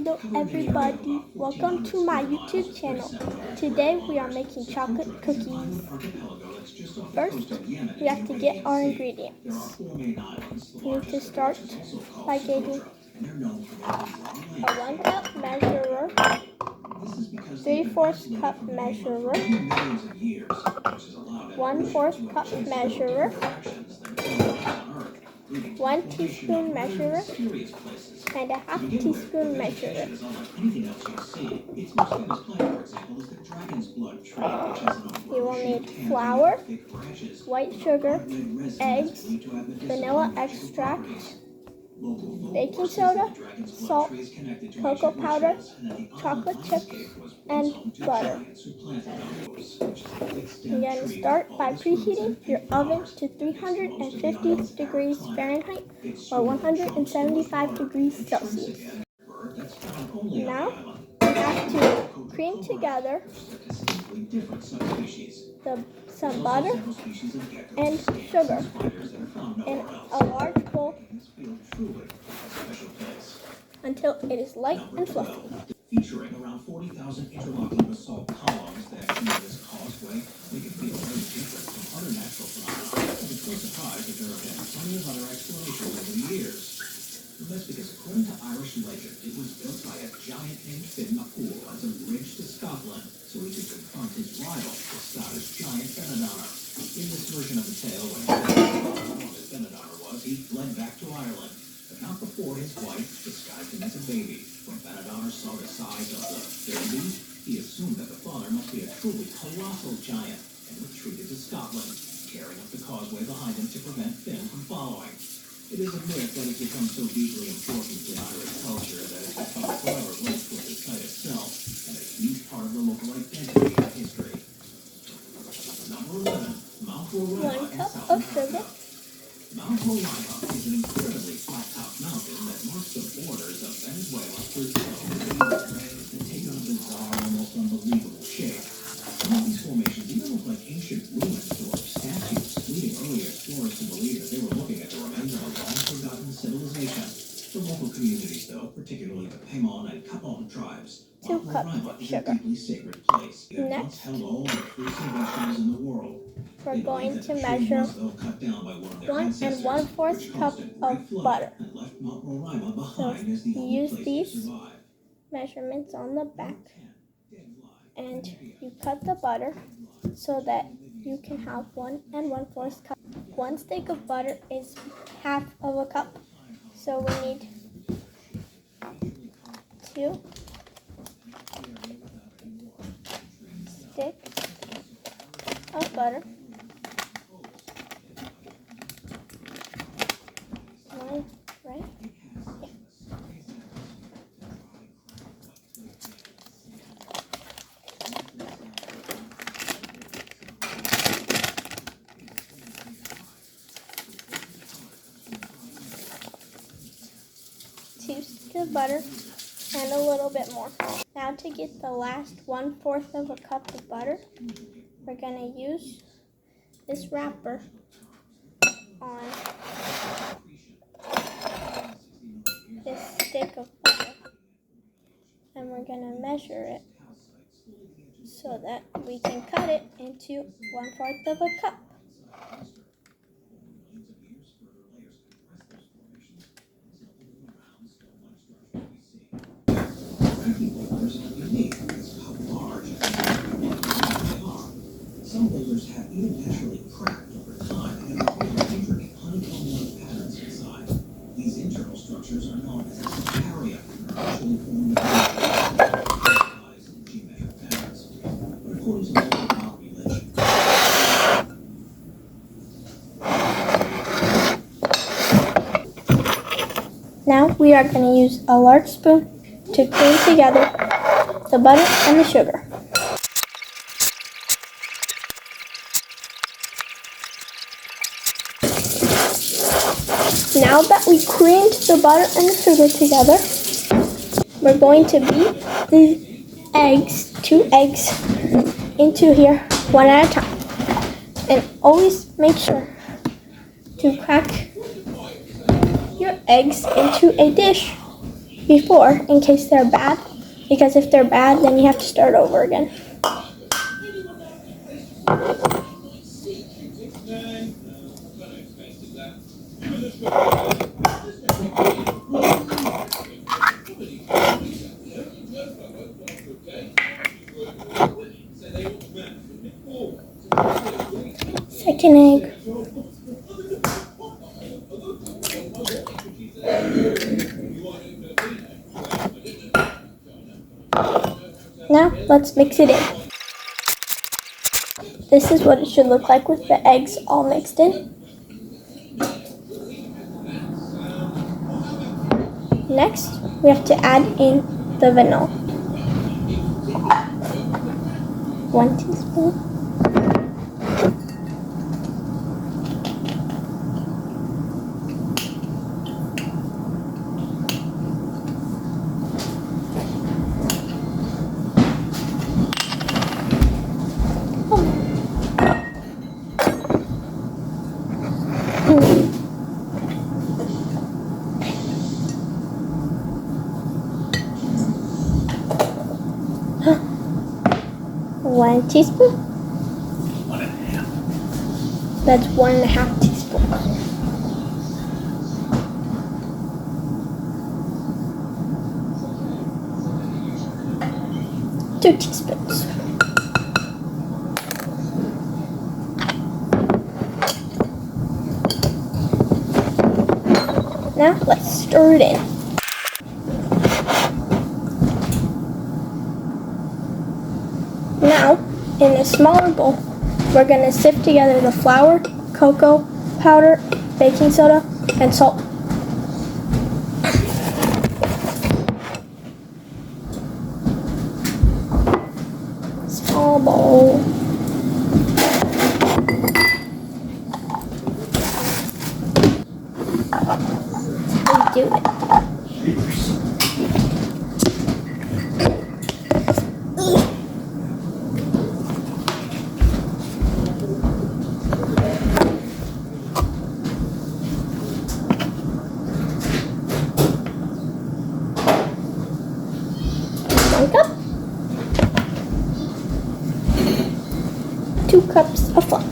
Hello everybody, welcome to my YouTube channel. Today we are making chocolate cookies. First, we have to get our ingredients. We need to start by getting a 1 cup measurer, 3/4 cup measurer, 1/4 cup measurer, 1 teaspoon measurer, and a 1/2 teaspoon measurer. You will need flour, white sugar, eggs, vanilla extract, baking soda, salt, cocoa powder, chocolate chips, and butter. You're going to start by preheating your oven to 350 degrees Fahrenheit or 175 degrees Celsius. Now, you have to cream together some butter and sugar in a large bowl until it is light and fluffy. Featuring around 40,000 interlocking basalt columns that create this causeway, make it feel very different from other natural phenomena. It's no surprise that there have been plenty of other explanations over the years. And that's because according to Irish legend, it was built by a giant named Finn MacCool as a bridge to Scotland, so he could confront his rival, the Scottish giant Benidorm. In this version of the tale, when Benidorm was, he fled back to Ireland, but not before his wife disguised him as a baby. When Benidorm saw the size of the baby, he assumed that the father must be a truly colossal giant and retreated to Scotland, tearing up the causeway behind him to prevent Finn from following. It is a myth that has become so deeply important to Irish culture that it's become forever linked with the site itself and a huge part of the local identity and history. Number 11, Mount Roraima in South America. Mount Roraima is an incredibly flat-topped mountain that marks the borders of Venezuela, Brazil, and take on a bizarre, almost unbelievable shape. Some of these formations even look like ancient ruins or statues, leading early explorers to believe that they were looking at the remains of a long-forgotten civilization. For local communities, though, particularly the Pemon and Kapon tribes, Mount Roraima is a deeply sacred place. It once held all the fruits and vegetables in the world. We're going to measure 1 1/4 cup of butter. So you use these measurements on the back and you cut the butter so that you can have 1 1/4 cup. 1 stick of butter is 1/2 of a cup. So we need 2 sticks of butter. 1, right? Yeah. Two sticks of butter and a little bit more. Now to get the last 1/4 of a cup of butter, we're gonna use this wrapper on this stick of butter, and we're gonna measure it so that we can cut it into 1/4 of a cup. Some boulders have even naturally cracked over time and have created intricate honeycomb-like patterns inside. These internal structures are known as scaria, actually formed of geometric patterns. But according to local Maori legend, now we are going to use a large spoon to cream together the butter and the sugar. Now that we creamed the butter and the sugar together, we're going to beat the 2 eggs into here one at a time. And always make sure to crack your eggs into a dish before in case they're bad, because if they're bad, then you have to start over again. Second egg. Now let's mix it in. This is what it should look like with the eggs all mixed in. Next, we have to add in the vanilla. 1 teaspoon. One teaspoon. 1.5. That's 1.5 teaspoons. 2 teaspoons. Now let's stir it in. Now, in a smaller bowl, we're going to sift together the flour, cocoa powder, baking soda, and salt. Small bowl. Let's do it. Cup, 2 cups of flour,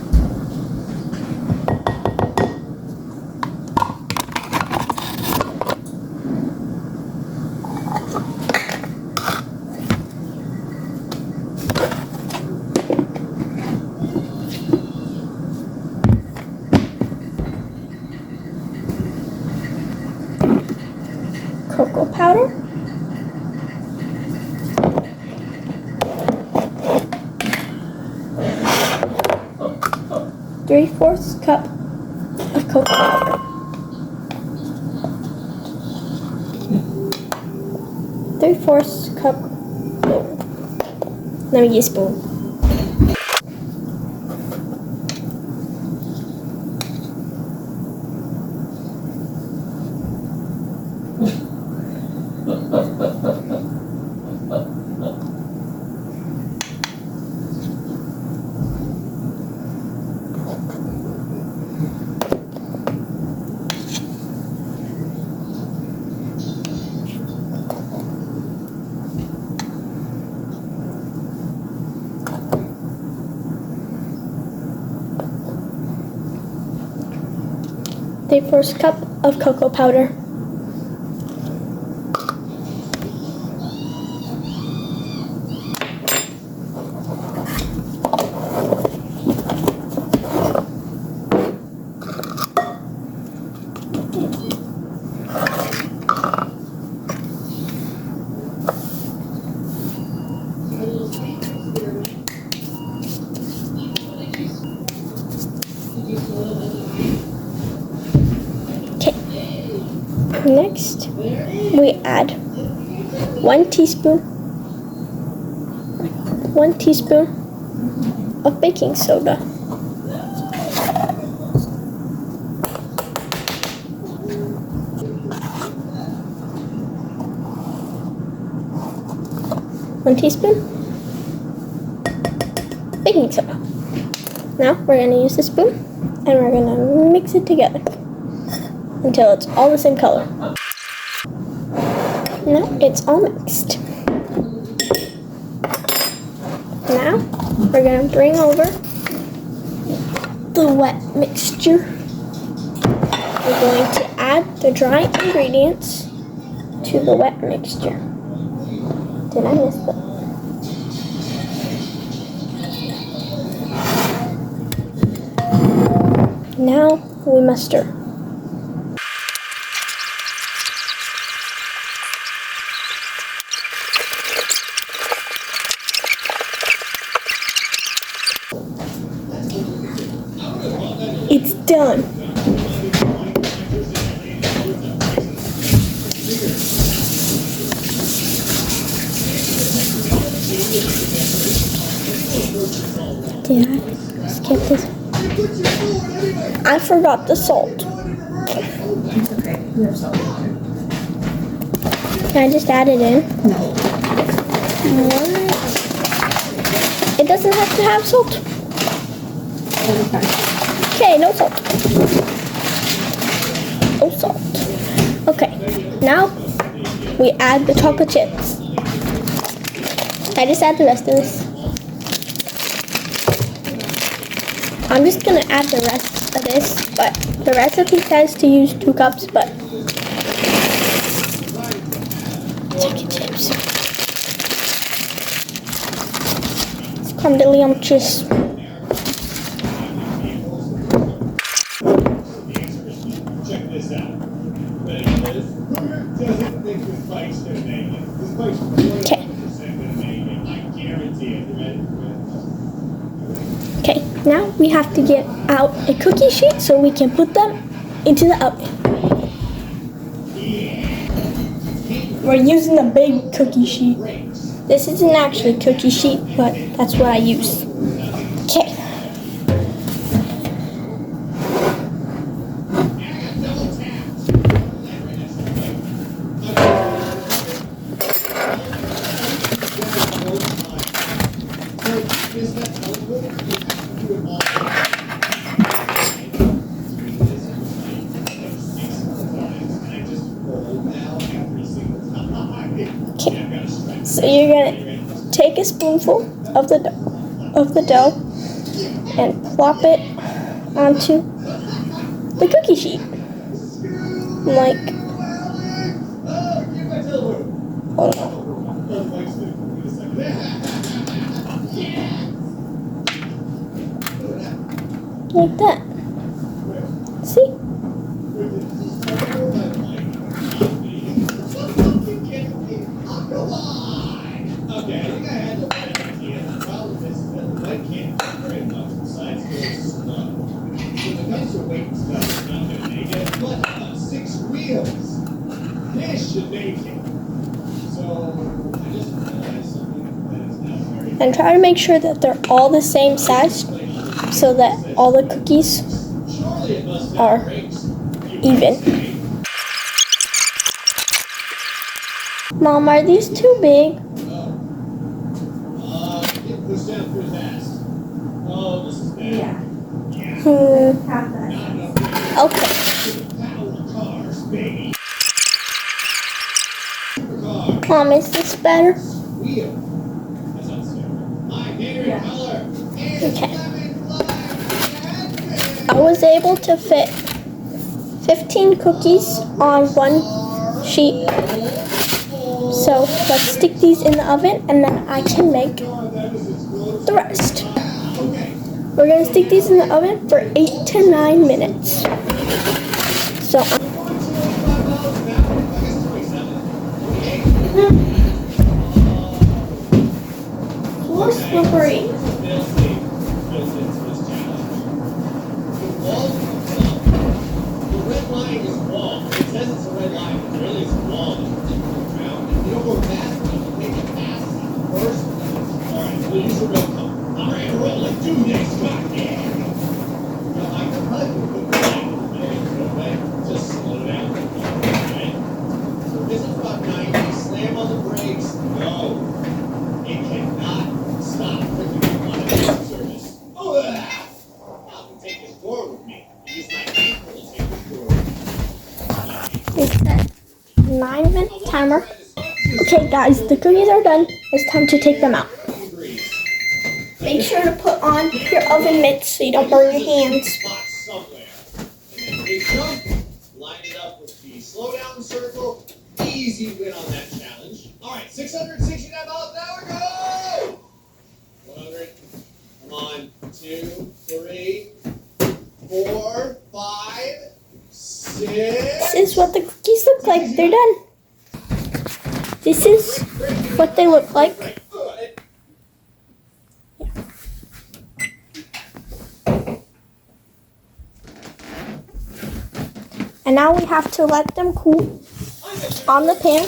cocoa powder, 3/4 cup of cocoa powder, 3/4 cup. Let me use a spoon. The first cup of cocoa powder, next we add 1 teaspoon of baking soda. One teaspoon baking soda. Now we're going to use the spoon and we're going to mix it together until it's all the same color. Now it's all mixed. Now we're going to bring over the wet mixture. We're going to add the dry ingredients to the wet mixture. Did I miss that? Now we must stir. It's done. Did I skip this? I forgot the salt. It's okay. We have salt. Can I just add it in? No. What? It doesn't have to have salt. Okay, no salt. No salt. Okay, now we add the chocolate chips. I just add the rest of this. I'm just gonna add the rest of this, but the recipe says to use 2 cups, but chocolate chips. It's crumblyumptious. Check this out. Doesn't think this bike's gonna make it. This bike's 100% gonna make it. I guarantee it. Okay, now we have to get out a cookie sheet so we can put them into the oven. We're using a big cookie sheet. This isn't actually a cookie sheet, but that's what I use. Okay. So you're gonna take a spoonful of the dough and plop it onto the cookie sheet, like like that. See? Okay, I think I had the right idea. The problem is that the bike can't do very much besides go slow. So the guys are waiting stuff is not gonna make it. But 6 wheels, this should make it. So I just realized something that is not very. And try to make sure that they're all the same size so that all the cookies are even. Mom, are these too big? Get pushed down through his ass. Oh, this is bad. Yeah. Half that. Not enough Okay. power cars, baby. Supercar. Mom, is this better? Wheel. That's not fair. My favorite color. Okay. I was able to fit 15 cookies on one sheet. So let's stick these in the oven and then I can make the rest. We're going to stick these in the oven for 8 to 9 minutes. So more slippery. The red line is wall. It says it's a red line, but really it's a wall. You don't go fast, but you take it fast first. Alright, we'll use the real color. I'm ready to roll. Let's do this. Come on, yeah. I can probably put the line. Just slow down. Okay? So this is about 90. Slam on the brakes. Go. It cannot stop freaking on a service. Oh, I can take this forward with me. Use my ankle to take this forward. It's that 9-minute timer. Okay, guys, the cookies are done. It's time to take them out. Make sure to put on your oven mitts so you don't burn your hands. Line it up with the slow down circle. Easy win on that challenge. All right, 669 miles an hour, go! 100. Come on. 2, 3, 4, 5, 6. This is what the cookies look like. They're done. This is what they look like. Good. And now we have to let them cool on the pan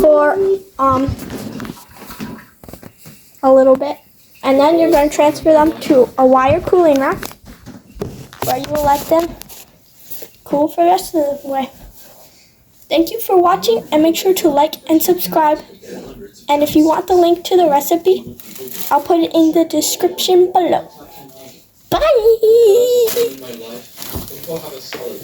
for a little bit. And then you're going to transfer them to a wire cooling rack where you will let them cool for the rest of the way. Thank you for watching, and make sure to like and subscribe. And if you want the link to the recipe, I'll put it in the description below. Bye! My life. We'll have a solid